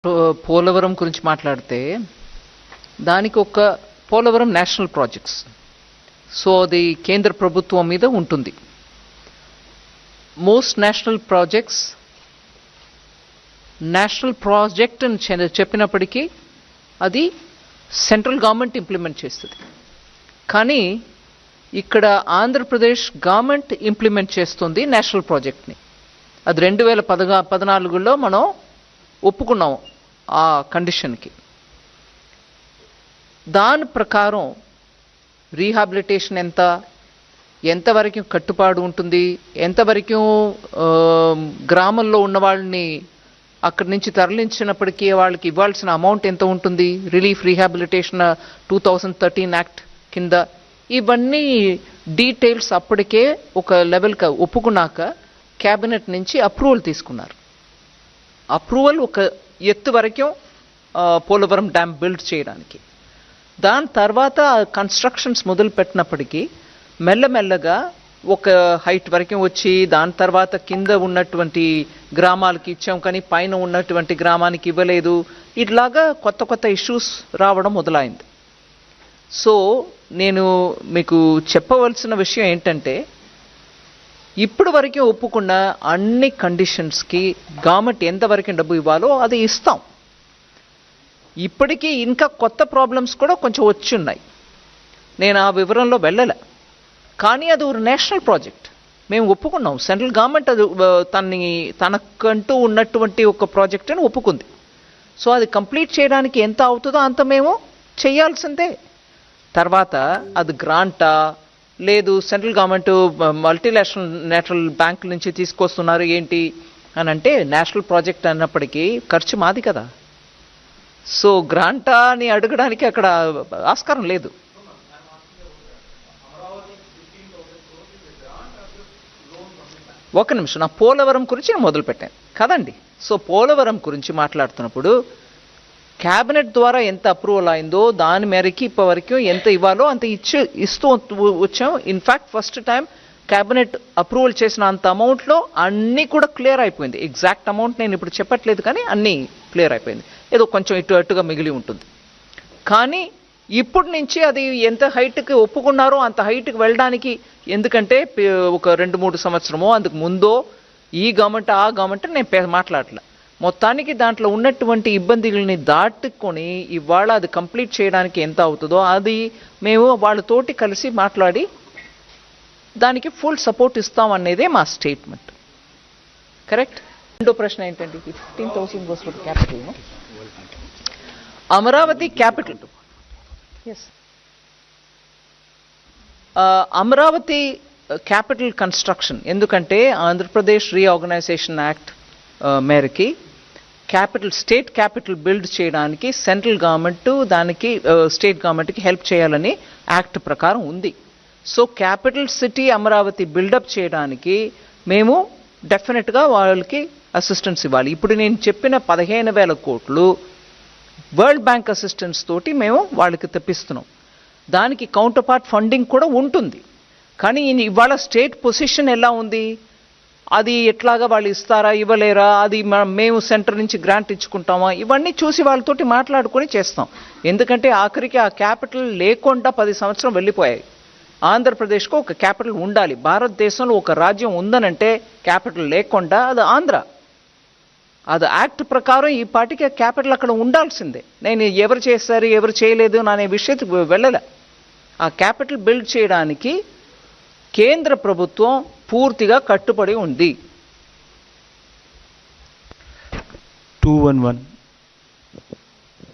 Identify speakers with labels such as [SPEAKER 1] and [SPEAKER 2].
[SPEAKER 1] పోలవరం గురించి మాట్లాడితే దానికి ఒక పోలవరం నేషనల్ ప్రాజెక్ట్స్. సో అది కేంద్ర ప్రభుత్వం మీద ఉంటుంది. మోస్ట్ నేషనల్ ప్రాజెక్ట్ అని చెప్పినప్పటికీ అది సెంట్రల్ గవర్నమెంట్ ఇంప్లిమెంట్ చేస్తుంది. కానీ ఇక్కడ ఆంధ్రప్రదేశ్ గవర్నమెంట్ ఇంప్లిమెంట్ చేస్తుంది నేషనల్ ప్రాజెక్ట్ని. అది 2014లో మనం ఒప్పుకున్నాం ఆ కండిషన్కి. దాని ప్రకారం రీహాబిలిటేషన్ ఎంతవరకు కట్టుబాటు ఉంటుంది, ఎంతవరకు గ్రామంలో ఉన్న వాళ్ళని అక్కడి నుంచి తరలించినప్పటికీ వాళ్ళకి ఇవ్వాల్సిన అమౌంట్ ఎంత ఉంటుంది, రిలీఫ్ రీహాబిలిటేషన్ 2013 యాక్ట్ కింద, ఇవన్నీ డీటెయిల్స్ అప్పటికే ఒక లెవెల్కి ఒప్పుకున్నాక క్యాబినెట్ నుంచి అప్రూవల్ తీసుకున్నారు. అప్రూవల్ ఒక ఎత్తు వరకు పోలవరం డ్యామ్ బిల్డ్ చేయడానికి. దాని తర్వాత కన్స్ట్రక్షన్స్ మొదలు పెట్టినప్పటికీ మెల్లమెల్లగా ఒక హైట్ వరకు వచ్చి దాని తర్వాత కింద ఉన్నటువంటి గ్రామాలకి ఇచ్చాం కానీ పైన ఉన్నటువంటి గ్రామానికి ఇవ్వలేదు. ఇట్లాగా కొత్త ఇష్యూస్ రావడం మొదలైంది. సో నేను మీకు చెప్పవలసిన విషయం ఏంటంటే, ఇప్పటి వరకు ఒప్పుకున్న అన్ని కండిషన్స్కి గవర్నమెంట్ ఎంతవరకు డబ్బు ఇవ్వాలో అది ఇస్తాం. ఇప్పటికీ ఇంకా కొత్త ప్రాబ్లమ్స్ కూడా కొంచెం వచ్చి ఉన్నాయి. నేను ఆ వివరంలో వెళ్ళలే. కానీ అది ఒక నేషనల్ ప్రాజెక్ట్, మేము ఒప్పుకున్నాం. సెంట్రల్ గవర్నమెంట్ అది తనకంటూ ఉన్నటువంటి ఒక ప్రాజెక్ట్ అని ఒప్పుకుంది. సో అది కంప్లీట్ చేయడానికి ఎంత అవుతుందో అంత మేము చేయాల్సిందే. తర్వాత అది గ్రాంటా లేదు సెంట్రల్ గవర్నమెంట్ మల్టీనేషనల్ బ్యాంక్ నుంచి తీసుకొస్తున్నారు ఏంటి అని అంటే, నేషనల్ ప్రాజెక్ట్ అన్నప్పటికీ ఖర్చు మాది కదా. సో గ్రాంటా అని అడగడానికి అక్కడ ఆస్కారం లేదు. ఒక నిమిషం, నా పోలవరం గురించి నేను మొదలుపెట్టాను కదండి. సో పోలవరం గురించి మాట్లాడుతున్నప్పుడు క్యాబినెట్ ద్వారా ఎంత అప్రూవల్ అయిందో దాని మేరకి ఇప్పటివరకు ఎంత ఇవ్వాలో అంత ఇస్తూ వచ్చాం. In fact first time cabinet approval చేసిన అంత అమౌంట్లో అన్నీ కూడా క్లియర్ అయిపోయింది. ఎగ్జాక్ట్ అమౌంట్ నేను ఇప్పుడు చెప్పట్లేదు కానీ అన్నీ క్లియర్ అయిపోయింది. ఏదో కొంచెం అటుగా మిగిలి ఉంటుంది. కానీ ఇప్పటి నుంచి అది ఎంత హైట్కి ఒప్పుకున్నారో అంత హైట్కి వెళ్ళడానికి, ఎందుకంటే ఒక 2-3 సంవత్సరమో అందుకు ముందో ఈ గవర్నమెంట్ ఆ గవర్నమెంట్ నేను మాట్లాడలే. మొత్తానికి దాంట్లో ఉన్నటువంటి ఇబ్బందుల్ని దాటుకొని ఇవాళ అది కంప్లీట్ చేయడానికి ఎంత అవుతుందో అది మేము వాళ్ళతోటి కలిసి మాట్లాడి దానికి ఫుల్ సపోర్ట్ ఇస్తాం అనేదే మా స్టేట్మెంట్. కరెక్ట్. రెండో ప్రశ్న ఏంటంటే, 15,000 goes for the capital. Amaravati capital. Yes, Amaravati capital construction, ఎందుకంటే ఆంధ్రప్రదేశ్ రీఆర్గనైజేషన్ యాక్ట్ మేరకి స్టేట్ క్యాపిటల్ బిల్డ్ చేయడానికి సెంట్రల్ గవర్నమెంట్ దానికి స్టేట్ గవర్నమెంట్కి హెల్ప్ చేయాలని యాక్ట్ ప్రకారం ఉంది. So capital city Amaravati build up చేయడానికి మేము డెఫినెట్గా వాళ్ళకి అసిస్టెన్స్ ఇవ్వాలి. ఇప్పుడు నేను చెప్పిన 15,000 కోట్లు వరల్డ్ బ్యాంక్ అసిస్టెన్స్ తోటి మేము వాళ్ళకి తెప్పిస్తున్నాం. దానికి కౌంటర్ పార్ట్ ఫండింగ్ కూడా ఉంటుంది. కానీ ఇవాళ స్టేట్ పొజిషన్ ఎలా ఉంది, అది ఎట్లాగా వాళ్ళు ఇస్తారా ఇవ్వలేరా, అది మేము సెంటర్ నుంచి గ్రాంట్ ఇచ్చుకుంటామా, ఇవన్నీ చూసి వాళ్ళతోటి మాట్లాడుకొని చేస్తాం. ఎందుకంటే ఆఖరికి ఆ క్యాపిటల్ లేకుండా 10 సంవత్సరం వెళ్ళిపోయాయి. ఆంధ్రప్రదేశ్కు ఒక క్యాపిటల్ ఉండాలి. భారతదేశంలో ఒక రాజ్యం ఉందనంటే క్యాపిటల్ లేకుండా అది ఆంధ్ర. అది యాక్ట్ ప్రకారం ఈ పార్టీకి క్యాపిటల్ అక్కడ ఉండాల్సిందే. నేను ఎవరు చేస్తారు ఎవరు చేయలేదు అనే విషయానికి వెళ్ళలే. ఆ క్యాపిటల్ బిల్డ్ చేయడానికి కేంద్ర ప్రభుత్వం పూర్తిగా కట్టుబడి ఉంది.
[SPEAKER 2] 211